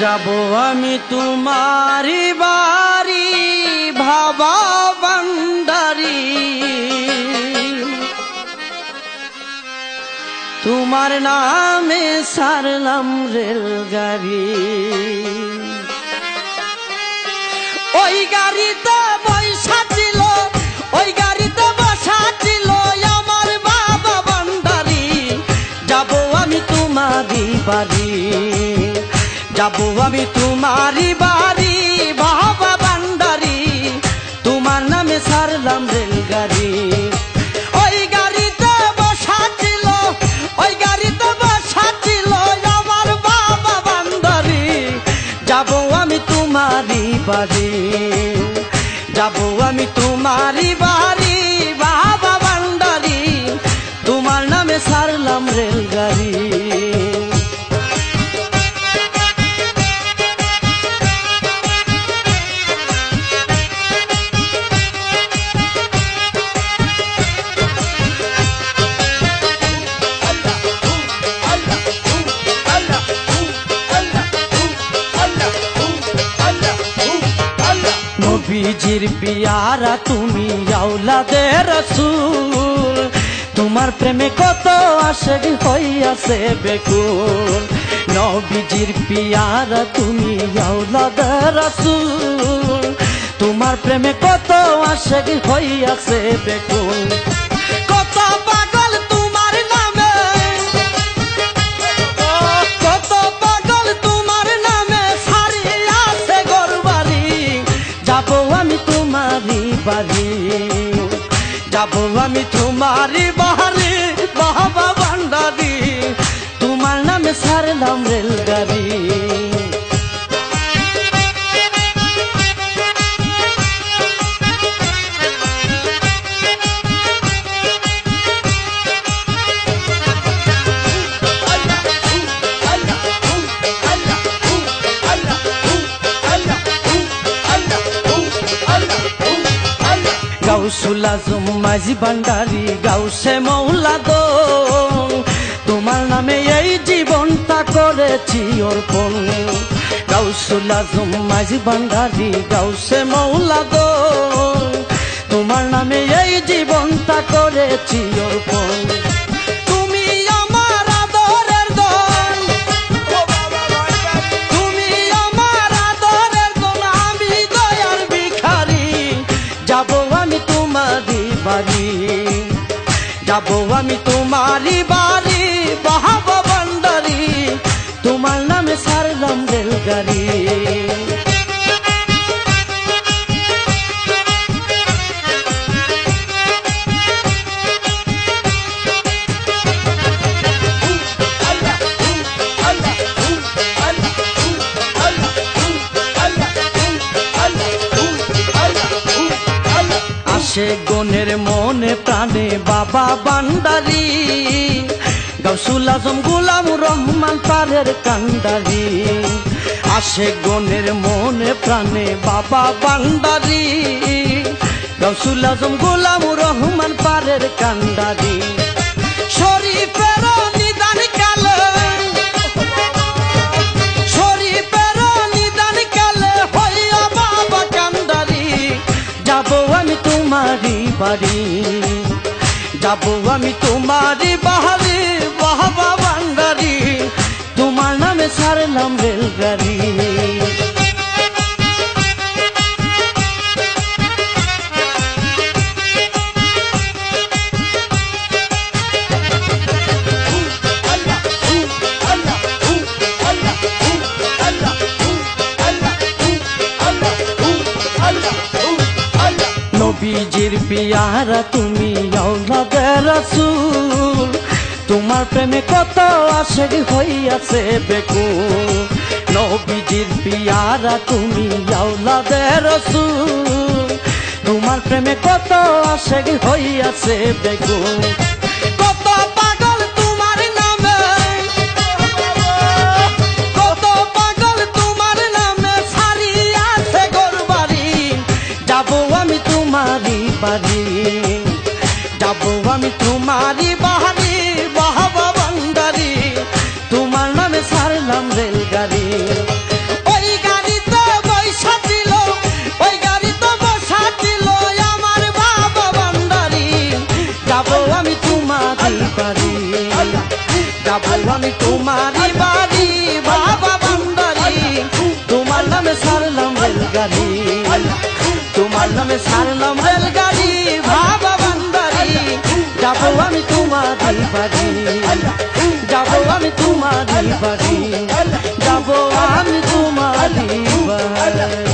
যাব আমি তোমারি বাড়ি ভাবা বান্দারি, তোমার নামে সারলাম রেলগাড়ি। ওই গাড়িতে বসা ছিল, ওই গাড়িতে বসা ছিল আমার বাবা বান্দারি। যাব আমি তোমারি বাড়ি, যাব আমি তোমারি বাড়ি বাবা বান্দারি, তোমার নামে সারলাম রেলগাড়ি। ওই গাড়িতে বসা ছিল, ওই গাড়িতে বসা ছিল আমার বাবা বান্দারি। যাব আমি তোমারি বাড়ি, যাব আমি তোমারি বাড়ি বাবা বান্দারি, তোমার নামে সারলাম রেলগাড়ি। নবীজির পিয়ারা তুমি আওলাদে রাসূল, তোমার প্রেমে কত আশিক হইয়াছে বেকুল। নবীজির পিয়ারা তুমি আওলাদে রাসূল, তোমার প্রেমে কত আশিক হইয়াছে বেকুল। কত পাগল তোমার নামে, কত পাগল তোমার নামে সারিয়াছে ঘরবাড়ি। যাব আমি তোমারি বাড়ি, যাব আমি তোমারি বাড়ি বাবা ভান্ডারি, তোমার নামে সারলাম রেলগাড়ি। গাউসুল আজম মাঝি ভান্ডারি গাউসে মৌলা দো, তোমার নামে এই জীবনটা করেছি অর্পণ। গাউসুল আজম মাঝি ভান্ডারি গাউসে মৌলা দো, তোমার নামে এই জীবনটা করেছি অর্পণ। তুমি আমার আদরের ধন, তুমি আমার আদরের ধন, আমি দয়ার ভিখারি। যাব আমি তোমারি বাড়ি, যাব আমি তোমারি বাড়ি বাবা ভান্ডারি, তোমার নামে সারলাম রেলগাড়ি। আসে গনের মনে প্রাণে বাবা ভান্ডারি, গাউসুল আজম গোলামুর রহমান পারের কান্ডারি। আসে গনের মনে প্রাণে বাবা ভান্ডারি, গাউসুল আজম গোলামুর রহমান পারের কান্ডারি। শরীফের নিদান কালে, শরীফের নিদান কালে হইয়া বাবা কান্ডারি। যাব আমি তোমারি বাড়ি, যাব আমি তোমারি বাড়ি বাবা ভান্ডারি, তোমার নামে সারলাম রেলগাড়ি। নবীজির পিয়ারা তুমি আওলাদে রাসূল, তোমার প্রেমে কত আশিক হইয়াছে বেকুল। নবীজির পিয়ারা তুমি আওলাদে রাসূল, তোমার প্রেমে কত আশিক হইয়াছে বেকুল। কত পাগল তোমার নামে, কত পাগল তোমার নামে সারিয়াছে ঘরবাড়ি। যাব আমি তোমারি বাড়ি, যাব আমি তোমারি বাড়ি বাবা ভান্ডারি, তোমার নামে সারলাম রেলগাড়ি। যাবো আমি তোমারই বাড়ি বাবা বান্দারি তোমার নামে সারলাম রেলগাড়ি তোমার নামে সারলাম রেলগাড়ি বাবা বান্দারি যাবো আমি তোমারই বাড়ি যাবো আমি তোমারই বাড়ি যাবো আমি তোমারই বাড়ি